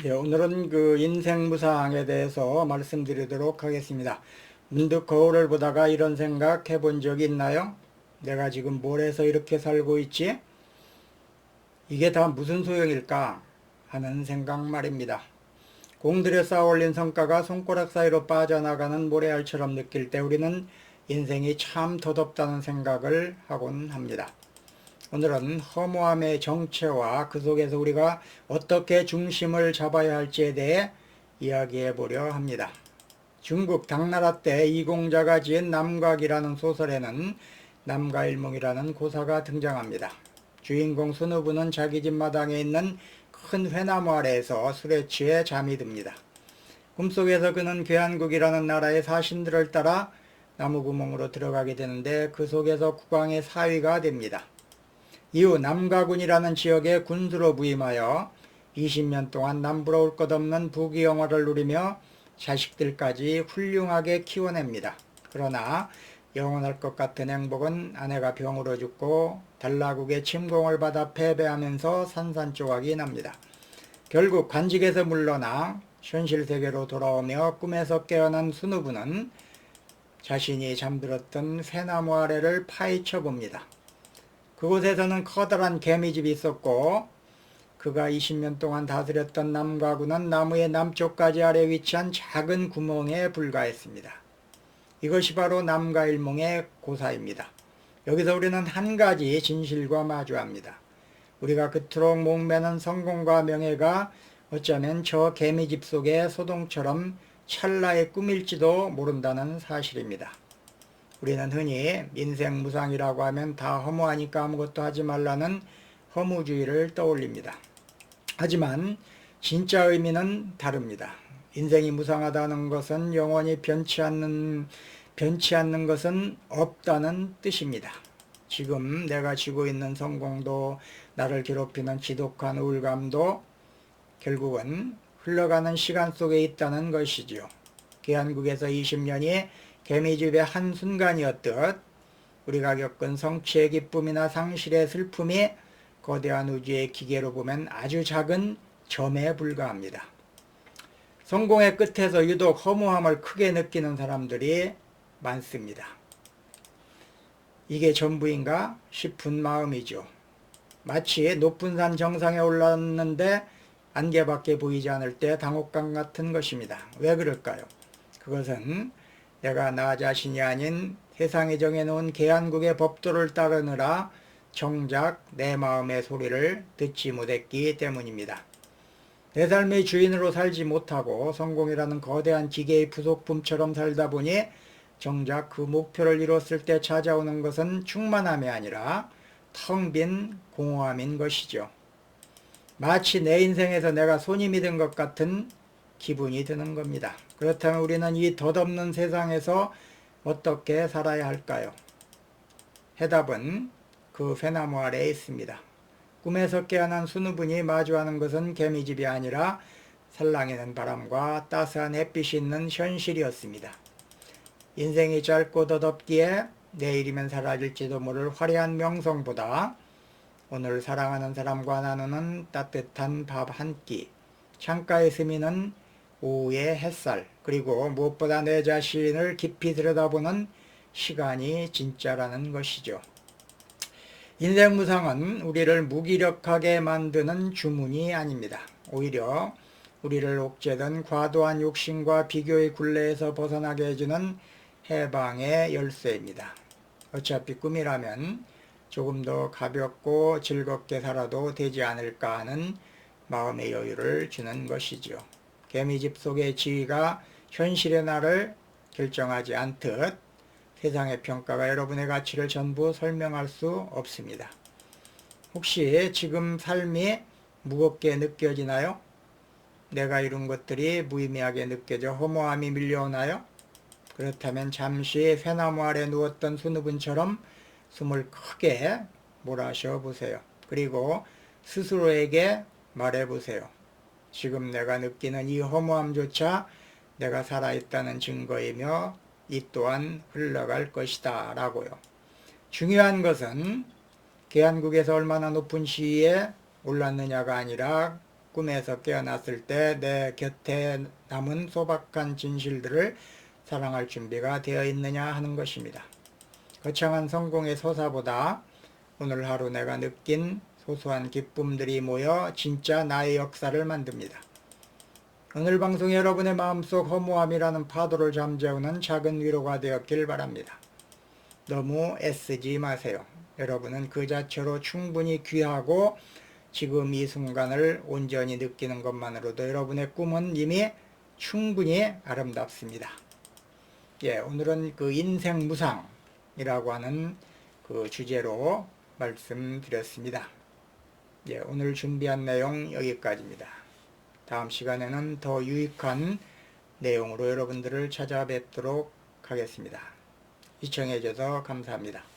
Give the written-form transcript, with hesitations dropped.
예, 오늘은 그 인생무상에 대해서 말씀드리도록 하겠습니다. 문득 거울을 보다가 이런 생각 해본 적이 있나요? 내가 지금 뭘 해서 이렇게 살고 있지? 이게 다 무슨 소용일까? 하는 생각 말입니다. 공들여 쌓아올린 성과가 손가락 사이로 빠져나가는 모래알처럼 느낄 때 우리는 인생이 참 더덥다는 생각을 하곤 합니다. 오늘은 허무함의 정체와 그 속에서 우리가 어떻게 중심을 잡아야 할지에 대해 이야기해 보려 합니다. 중국 당나라 때 이공자가 지은 남각이라는 소설에는 남가일몽이라는 고사가 등장합니다. 주인공 순우부는 자기 집 마당에 있는 큰 회나무 아래에서 술에 취해 잠이 듭니다. 꿈속에서 그는 괴한국이라는 나라의 사신들을 따라 나무구멍으로 들어가게 되는데 그 속에서 국왕의 사위가 됩니다. 이후 남가군이라는 지역에 군수로 부임하여 20년 동안 남부러울 것 없는 부귀영화를 누리며 자식들까지 훌륭하게 키워냅니다. 그러나 영원할 것 같은 행복은 아내가 병으로 죽고 달라국의 침공을 받아 패배하면서 산산조각이 납니다. 결국 관직에서 물러나 현실 세계로 돌아오며 꿈에서 깨어난 순우부는 자신이 잠들었던 쇠나무 아래를 파헤쳐 봅니다. 그곳에서는 커다란 개미집이 있었고 그가 20년 동안 다스렸던 남가구는 나무의 남쪽까지 아래 위치한 작은 구멍에 불과했습니다. 이것이 바로 남가일몽의 고사입니다. 여기서 우리는 한 가지 진실과 마주합니다. 우리가 그토록 목매는 성공과 명예가 어쩌면 저 개미집 속의 소동처럼 찰나의 꿈일지도 모른다는 사실입니다. 우리는 흔히 인생 무상이라고 하면 다 허무하니까 아무것도 하지 말라는 허무주의를 떠올립니다. 하지만 진짜 의미는 다릅니다. 인생이 무상하다는 것은 영원히 변치 않는 것은 없다는 뜻입니다. 지금 내가 지고 있는 성공도 나를 괴롭히는 지독한 우울감도 결국은 흘러가는 시간 속에 있다는 것이지요. 괴한국에서 20년이 개미집의 한순간이었듯 우리가 겪은 성취의 기쁨이나 상실의 슬픔이 거대한 우주의 기계로 보면 아주 작은 점에 불과합니다. 성공의 끝에서 유독 허무함을 크게 느끼는 사람들이 많습니다. 이게 전부인가 싶은 마음이죠. 마치 높은 산 정상에 올랐는데 안개밖에 보이지 않을 때 당혹감 같은 것입니다. 왜 그럴까요? 그것은 내가 나 자신이 아닌 세상이 정해놓은 계한국의 법도를 따르느라 정작 내 마음의 소리를 듣지 못했기 때문입니다. 내 삶의 주인으로 살지 못하고 성공이라는 거대한 기계의 부속품처럼 살다 보니 정작 그 목표를 이뤘을 때 찾아오는 것은 충만함이 아니라 텅 빈 공허함인 것이죠. 마치 내 인생에서 내가 손님이 된 것 같은 기분이 드는 겁니다. 그렇다면 우리는 이 덧없는 세상에서 어떻게 살아야 할까요? 해답은 그 쇠나무 아래에 있습니다. 꿈에서 깨어난 순우분이 마주하는 것은 개미집이 아니라 살랑이는 바람과 따스한 햇빛이 있는 현실이었습니다. 인생이 짧고 덧없기에 내일이면 사라질지도 모를 화려한 명성보다 오늘 사랑하는 사람과 나누는 따뜻한 밥 한 끼, 창가에 스미는 오후의 햇살, 그리고 무엇보다 내 자신을 깊이 들여다보는 시간이 진짜라는 것이죠. 인생무상은 우리를 무기력하게 만드는 주문이 아닙니다. 오히려 우리를 옥죄던 과도한 욕심과 비교의 굴레에서 벗어나게 해주는 해방의 열쇠입니다. 어차피 꿈이라면 조금 더 가볍고 즐겁게 살아도 되지 않을까 하는 마음의 여유를 주는 것이죠. 개미집 속의 지위가 현실의 나를 결정하지 않듯 세상의 평가가 여러분의 가치를 전부 설명할 수 없습니다. 혹시 지금 삶이 무겁게 느껴지나요? 내가 이룬 것들이 무의미하게 느껴져 허무함이 밀려오나요? 그렇다면 잠시 쇠나무 아래 누웠던 순우분처럼 숨을 크게 몰아쉬어 보세요. 그리고 스스로에게 말해보세요. 지금 내가 느끼는 이 허무함조차 내가 살아있다는 증거이며 이 또한 흘러갈 것이다 라고요. 중요한 것은 계한국에서 얼마나 높은 시위에 올랐느냐가 아니라 꿈에서 깨어났을 때 내 곁에 남은 소박한 진실들을 사랑할 준비가 되어 있느냐 하는 것입니다. 거창한 성공의 소사보다 오늘 하루 내가 느낀 소소한 기쁨들이 모여 진짜 나의 역사를 만듭니다. 오늘 방송 여러분의 마음속 허무함이라는 파도를 잠재우는 작은 위로가 되었길 바랍니다. 너무 애쓰지 마세요. 여러분은 그 자체로 충분히 귀하고 지금 이 순간을 온전히 느끼는 것만으로도 여러분의 꿈은 이미 충분히 아름답습니다. 예, 오늘은 그 인생무상이라고 하는 그 주제로 말씀드렸습니다. 예, 오늘 준비한 내용 여기까지입니다. 다음 시간에는 더 유익한 내용으로 여러분들을 찾아뵙도록 하겠습니다. 시청해 주셔서 감사합니다.